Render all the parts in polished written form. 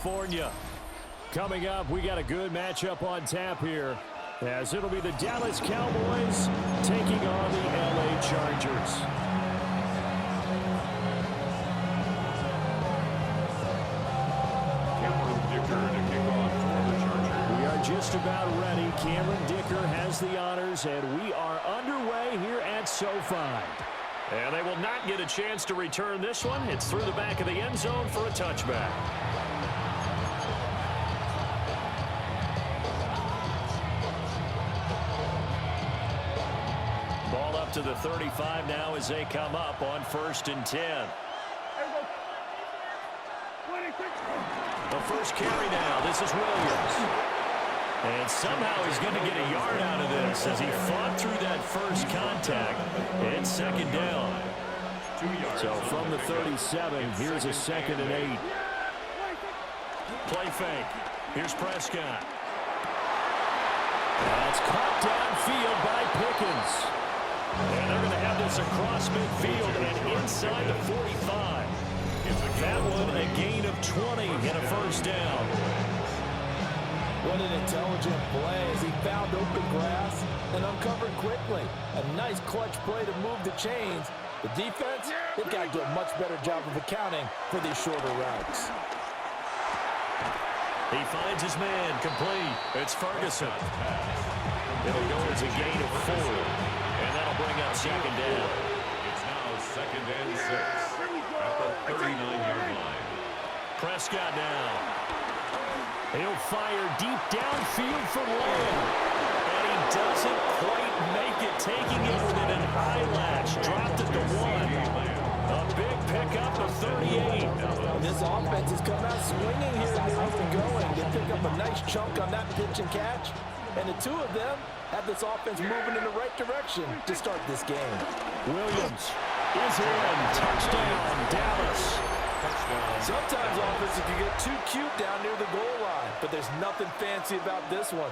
California. Coming up, we got a good matchup on tap here, as it'll be the Dallas Cowboys taking on the LA Chargers. We are just about ready. Cameron Dicker has the honors, and we are underway here at SoFi. And they will not get a chance to return this one. It's through the back of the end zone for a touchback. Ball up to the 35 now as they come up on 1st and 10. The first carry now. This is Williams. And somehow he's going to get a yard out of this as he fought through that first contact. And 2nd down. So from the 37, here's a 2nd and 8. Play fake. Here's Prescott. That's caught downfield by Pickens. And they're going to have this across midfield and inside the 45. That one a gain of 20 and a 1st down. What an intelligent play as he found open grass and uncovered quickly. A nice clutch play to move the chains. The defense, they've got to do a much better job of accounting for these shorter routes. He finds his man complete. It's Ferguson. It'll go as a gain of 4. And that'll bring up 2nd down. It's now 2nd and 6 at the 39-yard line. Prescott now. He'll fire deep downfield for Lamb. And he doesn't quite make it, taking it within an eyelash. Dropped at the 1. A big pickup of 38. This offense has come out swinging here and they're going. They pick up a nice chunk on that pitch and catch. And the two of them have this offense moving in the right direction to start this game. Williams is in. Touchdown, Dallas. Sometimes offenses can get too cute down near the goal line, but there's nothing fancy about this one.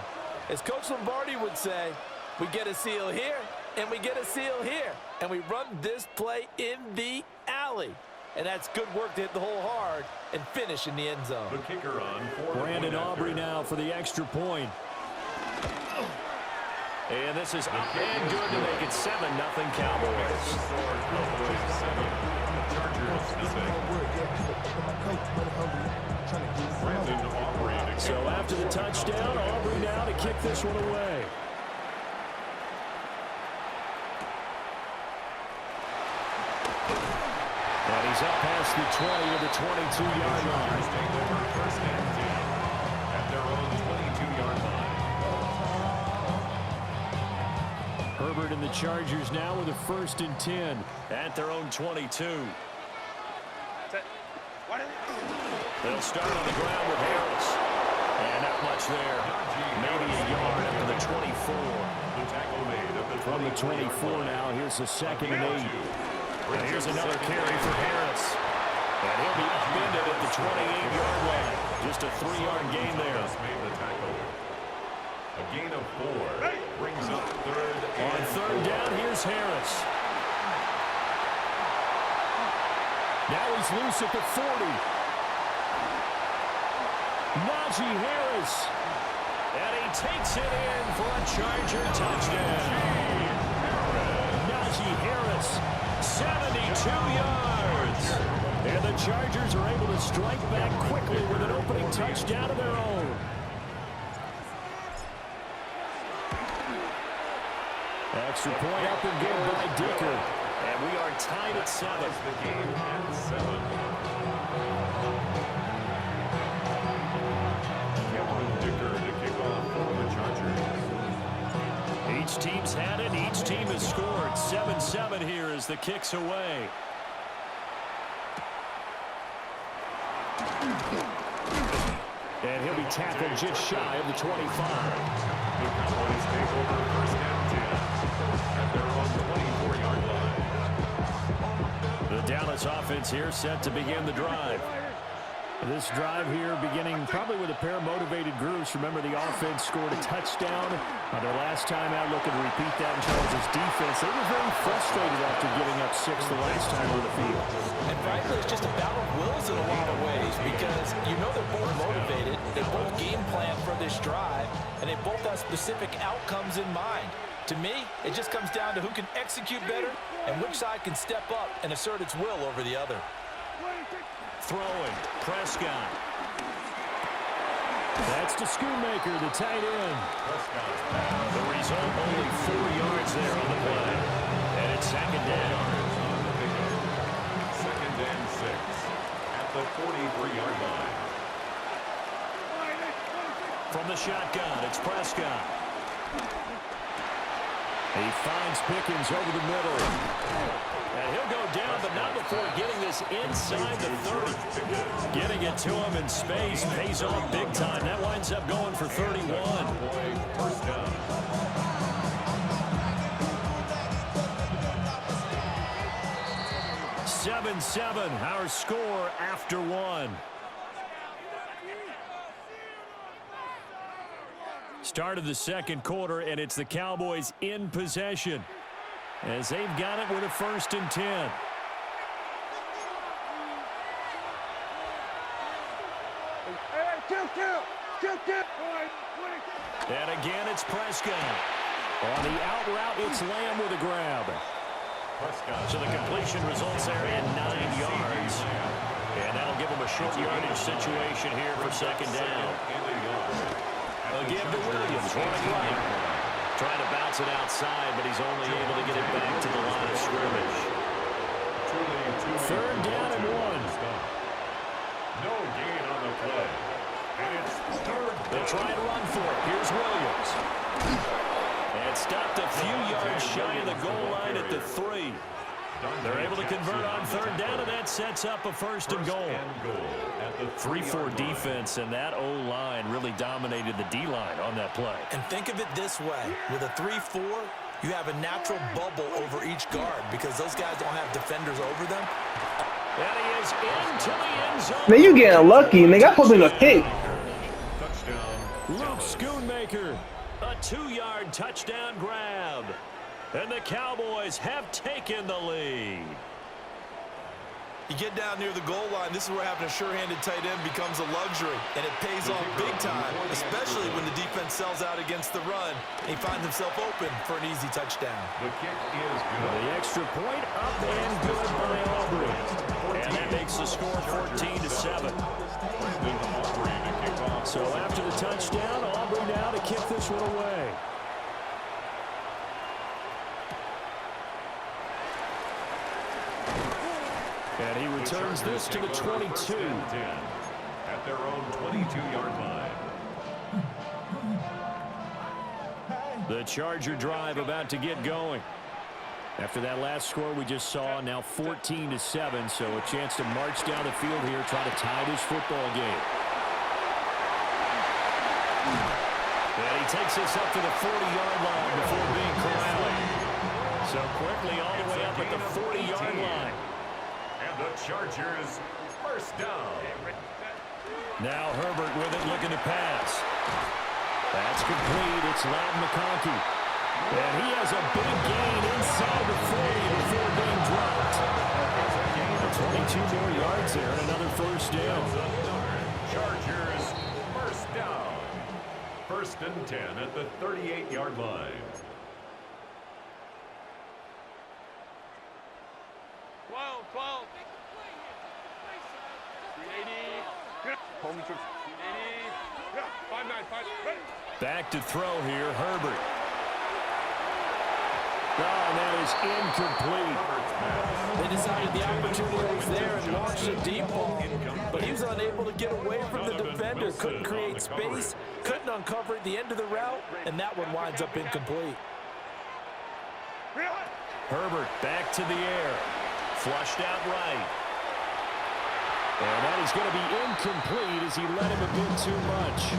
As Coach Lombardi would say, we get a seal here, and we get a seal here, and we run this play in the alley. And that's good work to hit the hole hard and finish in the end zone. The kicker on Brandon Aubrey now for the extra point. And this is up and good to make it 7-0 Cowboys. So after the touchdown, Aubrey now to kick this one away. And he's up past the 20 to the 22-yard line. First and 10 at their own 22-yard line. Herbert and the Chargers now with a 1st and 10 at their own 22. They'll start on the ground with Harris. And not much there. Maybe a yard up to the 24. The tackle made at the From the 24 now, here's a 2nd and 8. And here's another carry for Harris. And he'll be upended at the 28-yard line. Just a 3-yard gain there. Made the tackle. A gain of 4 brings up 3rd and On 3rd down, here's Harris. Now he's loose at the 40. Najee Harris. And he takes it in for a Charger touchdown. Najee Harris, 72 yards. And the Chargers are able to strike back quickly with an opening touchdown of their own. Extra point up and good by Dicker. And we are tied at 7. the game at 7. Cameron Dicker to kick off for the Chargers. Each team's had it. Each team has scored. 7-7 here as the kick's away. And he'll be tackled just shy of the 25. The Cowboys take over 1st and 10 at their own 24-yard line. The Dallas offense here set to begin the drive. This drive here beginning probably with a pair of motivated groups. Remember, the offense scored a touchdown their last time out, looking to repeat that in Charles' defense. They were very frustrated after giving up 6 the last time on the field. And frankly, it's just a battle of wills in a lot of ways because you know they're both motivated, they both game plan for this drive, and they both have specific outcomes in mind. To me, it just comes down to who can execute better and which side can step up and assert its will over the other. Throwing, Prescott. That's to Schoonmaker, the tight end. The result, only 4 yards there on the play. And it's second down. Second and 6 at the 43-yard line. From the shotgun, it's Prescott. He finds Pickens over the middle. And he'll go down, but not before getting this inside the 30. Getting it to him in space pays off big time. That winds up going for 31. First down. 7-7, our score after 1. Start of the second quarter, and it's the Cowboys in possession as they've got it with a 1st and 10. And again, it's Prescott. On the out route, it's Lamb with a grab. So the completion results there in 9 yards. And that'll give them a short yardage situation here for second down. Again to Williams, running right. Trying to bounce it outside, but he's only able to get it back to the line of scrimmage. 3rd down and 1. No gain on the play. And it's 3rd down. They'll try and run for it. Here's Williams. And stopped a few yards shy of the goal line at the 3. They're able to convert on 3rd down, and that sets up a 1st and goal. 3-4 defense, and that O-line really dominated the D-line on that play. And think of it this way. With a 3-4, you have a natural bubble over each guard because those guys don't have defenders over them. And he is into the end zone. Man, you getting lucky, man. Got put in a pick. Luke Schoonmaker, a 2-yard touchdown grab. And the Cowboys have taken the lead. You get down near the goal line, this is where having a sure-handed tight end becomes a luxury, and it pays off big time, especially when the defense sells out against the run, and he finds himself open for an easy touchdown. The kick is good. The extra point up and good by Aubrey. And that makes the score 14-7. So after the touchdown, Aubrey now to kick this one away. And he returns this to the 22. At their own 22-yard line. The Charger drive about to get going. After that last score we just saw, now 14-7, so a chance to march down the field here, try to tie this football game. And he takes this up to the 40-yard line before being corralled. So quickly all the way up at the 40-yard line. And the Chargers first down. Now Herbert with it, looking to pass. That's complete. It's Ladd McConkey. And he has a big gain inside the 40 before being dropped. 22 more yards there and another first down. Chargers first down. 1st and 10 at the 38-yard line. 12. 380. Home to 380. 5-9. Back to throw here, Herbert. Oh, and that is incomplete. They decided the opportunity was there and launched a deep ball, but he was unable to get away from the defender, couldn't create space, couldn't uncover at the end of the route, and that one winds up incomplete. Herbert back to the air. Flushed out right. And that is going to be incomplete as he let him a bit too much.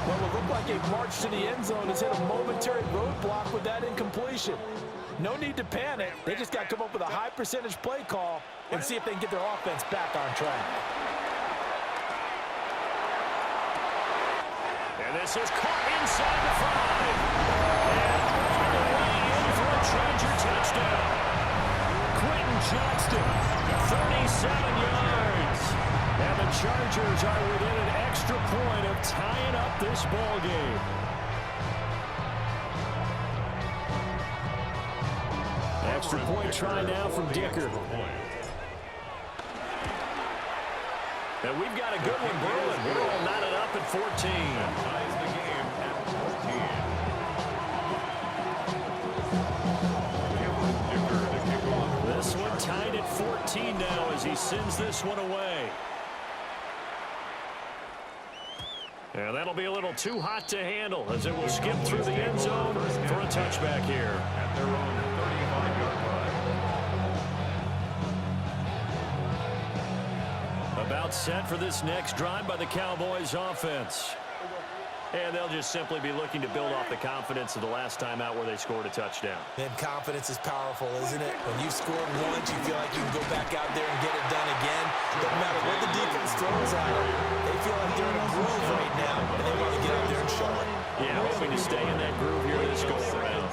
Well, it looked like a march to the end zone has hit a momentary roadblock with that incompletion. No need to panic. They just got to come up with a high percentage play call and see if they can get their offense back on track. This is caught inside the 5. And all the way in for a Charger touchdown. Quentin Johnston, 37 yards. And the Chargers are within an extra point of tying up this ball game. Extra point try now from Dicker. And we've got a good one brewing. We're all knotted up at 14. Ties the game at 14. This one tied at 14 now as he sends this one away. And that'll be a little too hot to handle as it will skip through the end zone for a touchback here. At their own 35-yard line. About set for this next drive by the Cowboys offense. And they'll just simply be looking to build off the confidence of the last time out where they scored a touchdown. And confidence is powerful, isn't it? When you've scored once, you feel like you can go back out there and get it done again. Doesn't matter what the defense throws at them. They feel like they're in a groove right now, and they want to get out there and show it. Yeah, hoping to stay in that groove here this go around.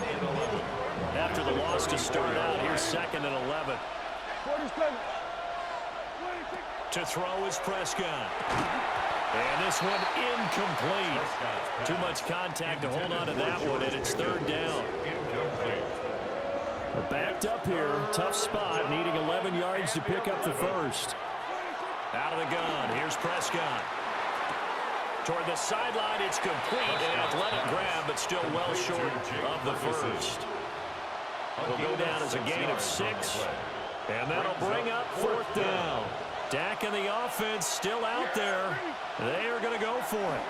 After the loss to start out, here's 2nd and 11. To throw is Prescott. And this one incomplete. Too much contact to hold on to that one, and it's 3rd down. We're backed up here. Tough spot, needing 11 yards to pick up the first. Out of the gun. Here's Prescott. Toward the sideline, it's complete. An athletic grab, but still well short of the first. It'll go down as a gain of 6. And that'll bring up 4th down. Dak and the offense still out there. They are going to go for it.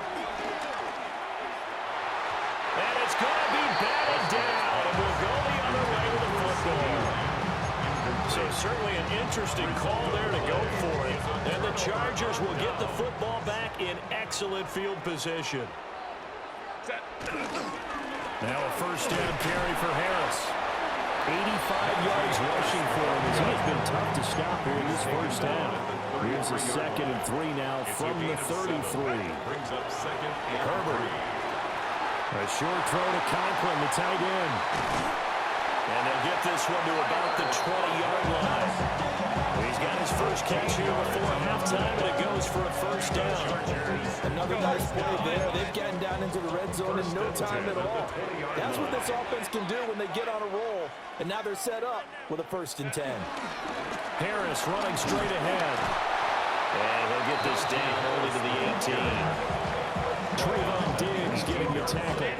And it's going to be batted down. And we'll go the other way with the football. So certainly an interesting call there to go for it. And the Chargers will get the football back in excellent field position. Now a 1st down carry for Harris. 85 yards rushing for him as he has been tough to stop here in this first half. Here's a 2nd and 3 now from the 33. Herbert. A short throw to Conklin, the tight end. And they'll get this one to about the 20-yard line. He's got his first catch here before halftime, and it goes for a 1st down. Another nice play there. They've gotten down into the red zone in no time at all. That's what this offense can do when they get on a roll. And now they're set up with a 1st and 10. Harris running straight ahead. And he'll get this down only to the 18. Trayvon Diggs getting the tackle.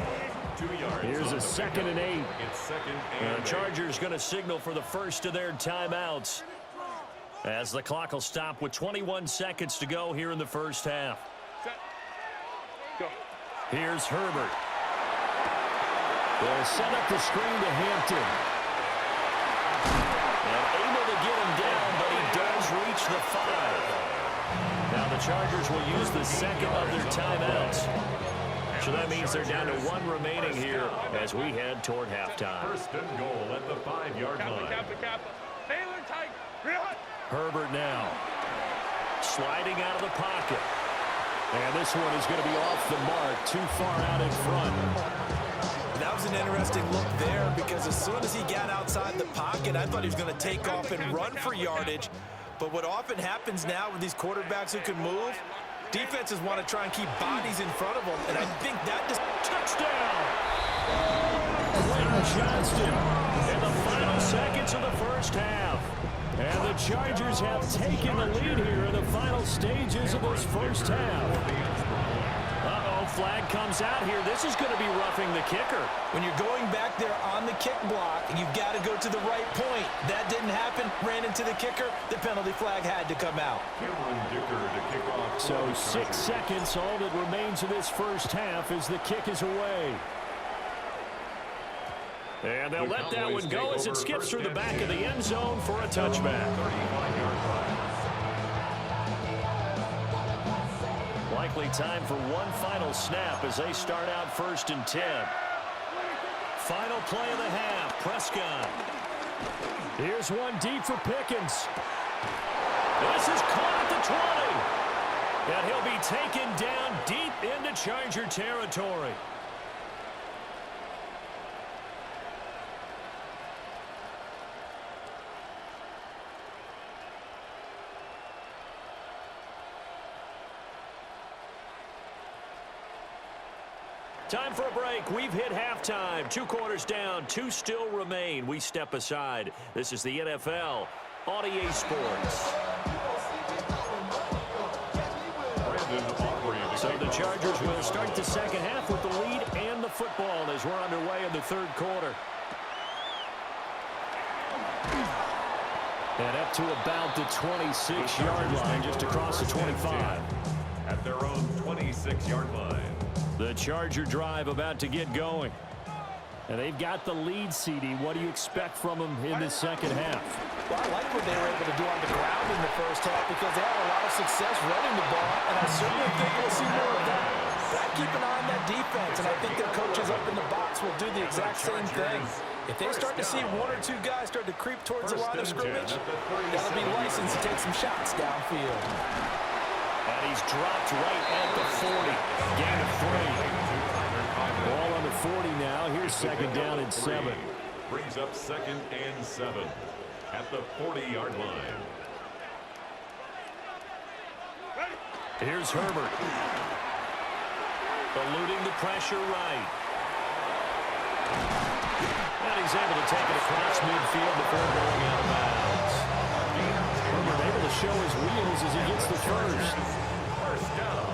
Here's a 2nd and 8. And the Chargers going to signal for the first of their timeouts as the clock will stop with 21 seconds to go here in the first half. Here's Herbert. They'll set up the screen to Hampton. And able to get him down, but he does reach the 5. Now the Chargers will use the 2nd of their timeouts. So that means they're down to 1 remaining here as we head toward halftime. 1st and goal at the 5-yard line. Herbert now sliding out of the pocket. And this one is going to be off the mark, too far out in front. That was an interesting look there because as soon as he got outside the pocket, I thought he was going to take off and run for yardage. But what often happens now with these quarterbacks who can move, defenses want to try and keep bodies in front of them, and I think that just... Touchdown! Quentin Johnston in the final seconds of the first half. And the Chargers have taken the lead here in the final stages of this first half. Uh-oh, flag comes out here. This is going to be roughing the kicker. When you're going back there on the kick block, you've got to go to the right point. That didn't happen. Ran into the kicker. The penalty flag had to come out. So 6 seconds, all that remains of this first half as the kick is away. And they'll let that one go as it skips through the back of the end zone for a touchback. Likely time for one final snap as they start out 1st and 10. Final play of the half, Prescott. Here's one deep for Pickens. This is caught at the 20. And he'll be taken down deep into Charger territory. Time for a break. We've hit halftime. 2 quarters down. 2 still remain. We step aside. This is the NFL on EA Sports. So the Chargers will start the second half with the lead and the football as we're underway in the third quarter. And up to about the 26-yard line, just across the 25. At their own 26-yard line. The Charger drive about to get going. And they've got the lead, CD. What do you expect from them in the second half? Well, I like what they were able to do on the ground in the first half because they had a lot of success running the ball, and I certainly think we'll see more of that. But I keep an eye on that defense, and I think their coaches up in the box will do the exact same thing. If they start to see 1 or 2 guys start to creep towards the line of scrimmage, that'll be licensed to take some shots downfield. And he's dropped right at the 40. Gain of 3. Ball on the 40 now. Here's second down and 7. Brings up 2nd and 7 at the 40-yard line. Here's Herbert. Eluding the pressure right. And he's able to take it across midfield before going out of bounds. Herbert able to show his wheels as he gets the first. First down.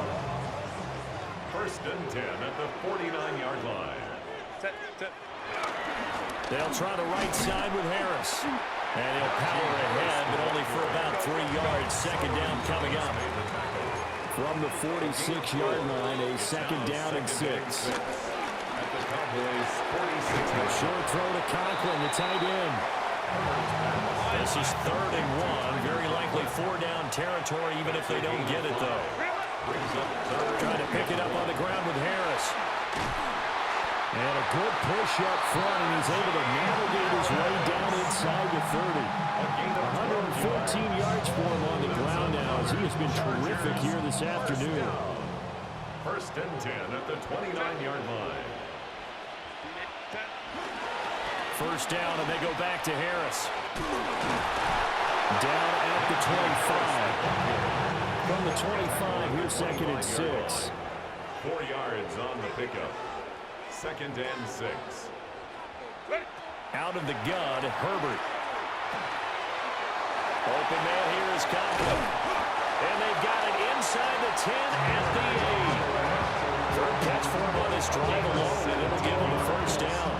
1st and 10 at the 49-yard line. They'll try the right side with Harris. And he'll power ahead, but only for about 3 yards. Second down coming up. From the 46-yard line, a second down and 6. At the Cowboys' 46-yard line. Short throw to Conklin, the tight end. This is 3rd and 1. Very likely 4-down territory, even if they don't get it, though. Trying to pick it up on the ground with Harris. And a good push up front, and he's able to navigate his way down inside the 30. 114 yards for him on the ground now, as he has been terrific here this afternoon. 1st and 10 at the 29-yard line. First down, and they go back to Harris. Down at the 25. From the 25, here's 2nd and 6. 4 yards on the pickup. 2nd and 6. Out of the gun, Herbert. Open man here is Conklin. And they've got it inside the 10 at the 8. Third catch for him on this drive alone, and it'll give him a first down.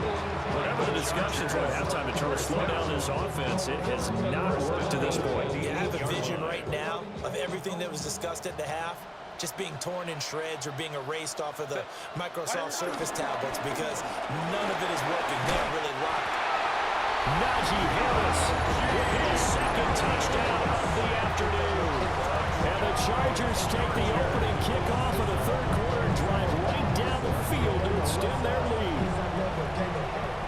Whatever the discussions were at halftime to try to slow down this offense, it has not worked to this point. You have a vision right now of everything that was discussed at the half just being torn in shreds or being erased off of the Microsoft Surface tablets because none of it is working. They're really locked. Najee Harris with his second touchdown of the afternoon. And the Chargers take the opening kickoff of the third quarter and drive right down the field to extend their lead.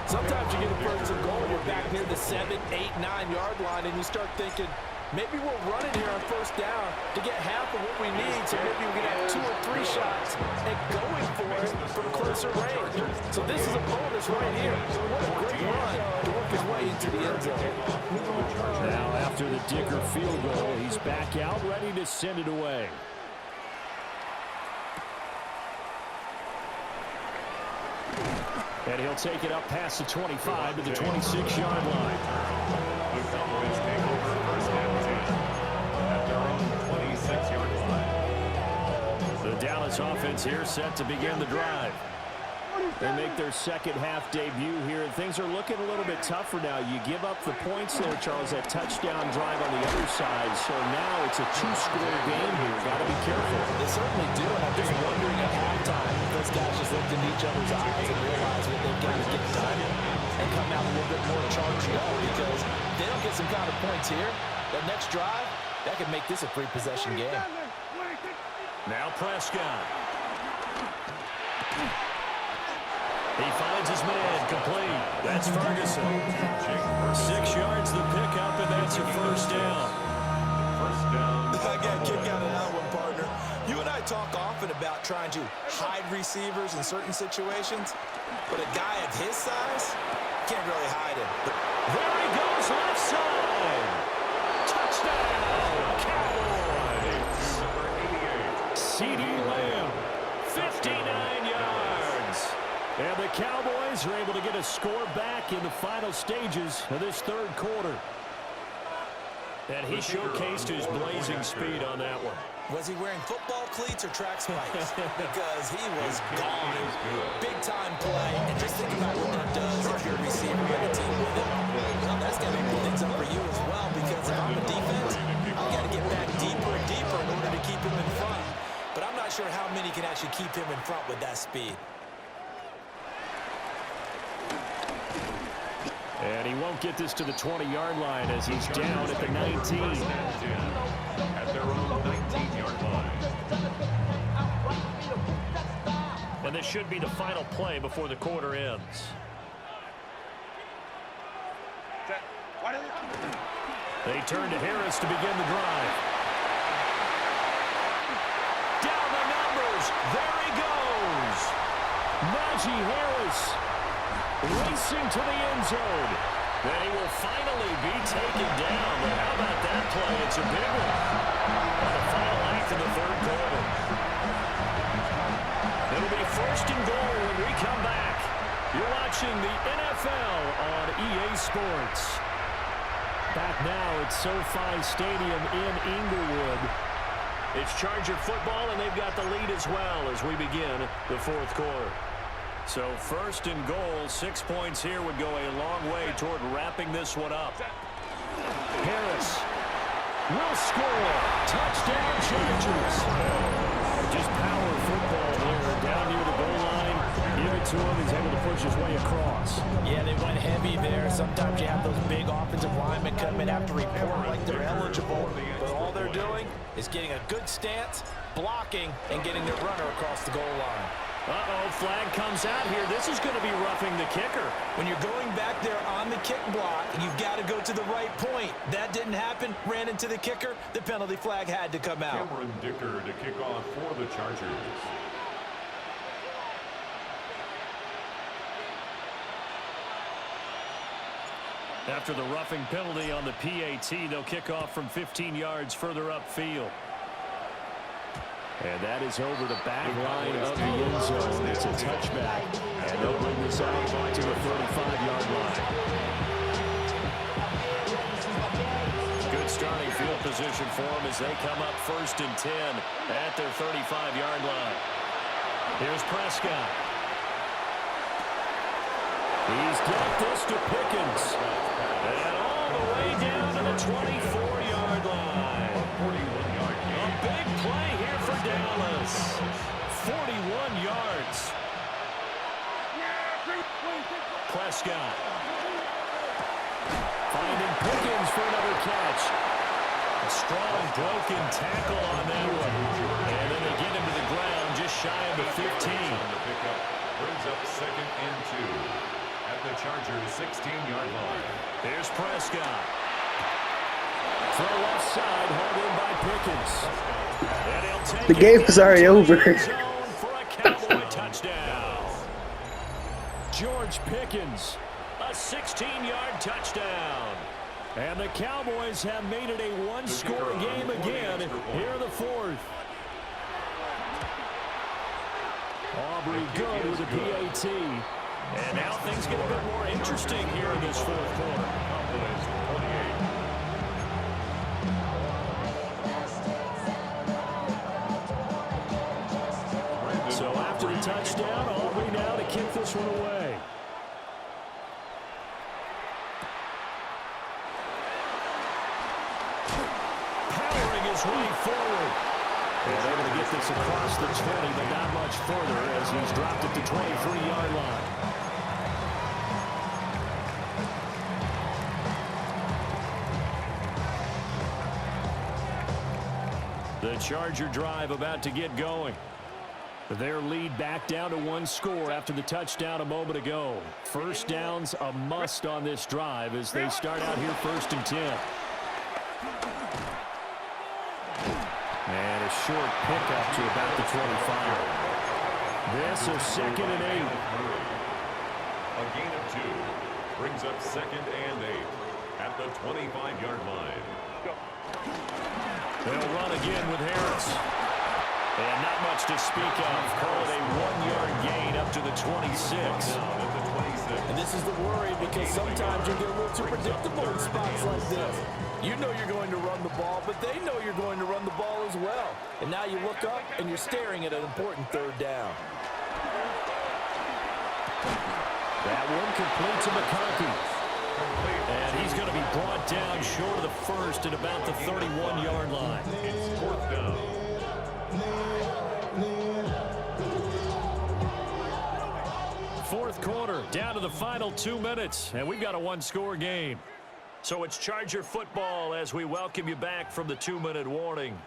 Sometimes you get a first and goal, you're back near the 7, 8, 9-yard line, and you start thinking, maybe we'll run it here on first down to get half of what we need, so maybe we can have 2 or 3 shots and going for it from closer range. So this is a bonus right here. What a great run to work his way into the end zone. Now after the Dicker field goal, he's back out ready to send it away. And he'll take it up past the 25 to the 26-yard line. The Cowboys take over 1st and 10 at their own 26-yard line. The Dallas offense here set to begin the drive. They make their second half debut here, and things are looking a little bit tougher now. You give up the points there, Charles, that touchdown drive on the other side. So now it's a 2-score game here. Got to be careful. They certainly do, and I'm just wondering at halftime if those guys just looked into each other's eyes and realized what they've got to get done and come out a little bit more charged up, because if they don't get some kind of points here, that next drive, that could make this a 3-possession game. Now Prescott. He finds his man, complete. That's Ferguson. 6 yards the pickup, and that's a first down. First down. I got a kick out of that one, partner. You and I talk often about trying to hide receivers in certain situations, but a guy of his size can't really hide him. There he goes, left side. Touchdown, Cowboys. CeeDee Lamb, 59 yards. And the Cowboys are able to get a score back in the final stages of this third quarter. And he showcased his blazing speed on that one. Was he wearing football cleats or track spikes? Because he was gone. Big-time play. And just think about what that does if you're a receiver and a team with him. Well, that's got to open things up for you as well, because if I'm a defense, I've got to get back deeper and deeper in order to keep him in front. But I'm not sure how many can actually keep him in front with that speed. And he won't get this to the 20-yard line as he's down at the 19. At their own 19-yard line. And this should be the final play before the quarter ends. They turn to Harris to begin the drive. Down the numbers. There he goes. Najee Harris racing to the end zone. Then he will finally be taken down. But how about that play? It's a big one. On the final act of the third quarter. It'll be first and goal when we come back. You're watching the NFL on EA Sports. Back now at SoFi Stadium in Inglewood. It's Charger football, and they've got the lead as well as we begin the fourth quarter. So first and goal, 6 points here would go a long way toward wrapping this one up. Harris will score. Touchdown, Chargers. Just power football there down near the goal line. Give it to him. He's able to push his way across. Yeah, they went heavy there. Sometimes you have those big offensive linemen come in after report like they're eligible. But all they're doing is getting a good stance, blocking, and getting their runner across the goal line. Uh-oh, flag comes out here. This is going to be roughing the kicker. When you're going back there on the kick block, you've got to go to the right point. That didn't happen. Ran into the kicker. The penalty flag had to come out. Cameron Dicker to kick off for the Chargers. After the roughing penalty on the PAT, they'll kick off from 15 yards further upfield. And that is over the back line of the end zone. It's a touchback. And they'll bring this out to the 35-yard line. Good starting field position for them as they come up first and 10 at their 35-yard line. Here's Prescott. He's got this to Pickens. And all the way down to the 24-yard line. A big play here for Dallas. 41 yards. Prescott. Finding Pickens for another catch. A strong broken tackle on that one. And then they get him to the ground just shy of the 15. Brings up 2nd and 2. At the Chargers' 16-yard line. Here's Prescott. Throw left side, hauled in by Pickens. And he'll take The game is already over. For a Cowboy touchdown. George Pickens, a 16-yard touchdown. And the Cowboys have made it a one-score game again here in the fourth. Aubrey good with a PAT. And now things get a bit more interesting here in this fourth quarter. So after the touchdown, Aubrey now to kick this one away. Powering his way forward. And able to get this across the 20, but not much further as he's dropped at the 23-yard line. The Charger drive about to get going. Their lead back down to one score after the touchdown a moment ago. First down's a must on this drive as they start out here 1st and 10. And a short pickup to about the 25. This is 2nd and 8. A gain of 2 brings up 2nd and 8 at the 25-yard line. They'll run again with Harris. And not much to speak of. Call it a 1-yard gain up to the 26. And this is the worry because sometimes you get a little too predictable in spots like this. You know you're going to run the ball, but they know you're going to run the ball as well. And now you look up and you're staring at an important 3rd down. That one complete to McConkey. And he's going to be brought down short of the first at about the 31-yard line. It's 4th down. Fourth quarter, down to the final 2 minutes, and we've got a 1-score game. So it's Charger football as we welcome you back from the 2-minute warning.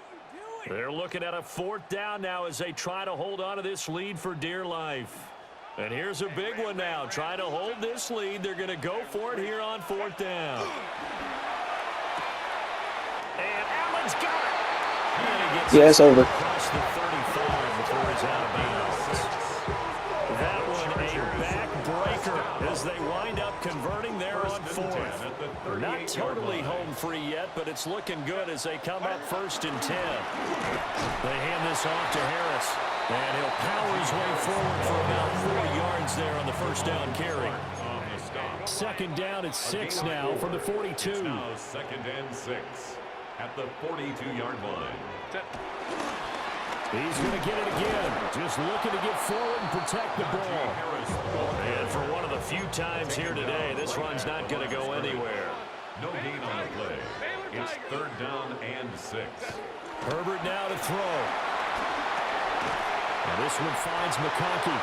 They're looking at a 4th down now as they try to hold on to this lead for dear life. And here's a big one now. Trying to hold this lead. They're going to go for it here on 4th down. And Allen's got it. And he gets it's over. across the 35 before he's out of bounds. That one a backbreaker as they wind up converting there on 4th. They're not totally home free yet, but it's looking good as they come up 1st and 10. They hand this off to Harris. And he'll power his way forward for about 4 yards there on the 1st down carry. 2nd down at 6 now from the 42. Now 2nd and 6 at the 42-yard line. He's going to get it again. Just looking to get forward and protect the ball. And for one of the few times here today, this run's not going to go anywhere. No gain on the play. It's 3rd down and 6. Herbert now to throw. And this one finds McConkey.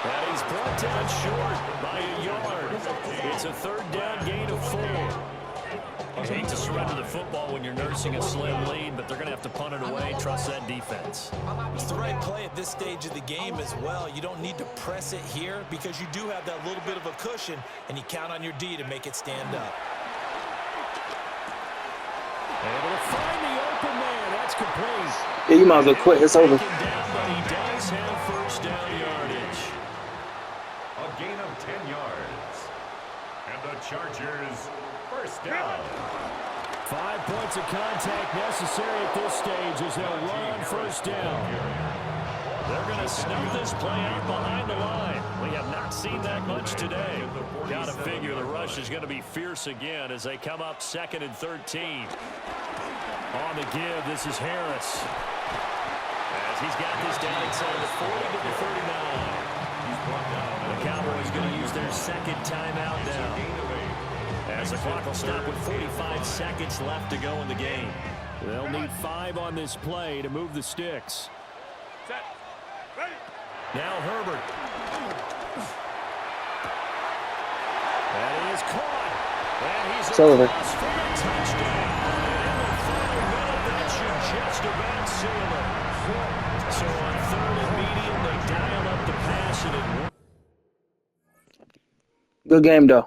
And he's brought down short by a yard. It's a 3rd down gain of 4. You hate to surrender the football when you're nursing a slim lead, but they're going to have to punt it away and trust that defense. It's the right play at this stage of the game as well. You don't need to press it here because you do have that little bit of a cushion, and you count on your D to make it stand up. Able to find the open man. That's complete. Yeah, you might as well quit. It's over. Down, but he does have 1st down yardage. A gain of 10 yards. And the Chargers 1st down. 5 points of contact necessary at this stage as they'll run 1st down. They're going to snuff this play out behind the line. We have not seen that much today. Got to figure the rush is going to be fierce again as they come up 2nd and 13. On the give, this is Harris. As he's got this down inside the 40 to the 39. The Cowboys going to use their 2nd timeout now. As the clock will stop with 45 seconds left to go in the game. They'll need 5 on this play to move the sticks. Set. Ready. Now Herbert. That is caught. And he's It's over. across for a touchdown. And the final minute, that should just about seal it. So on 3rd and medium, they dial up the pass and it. Good game, though.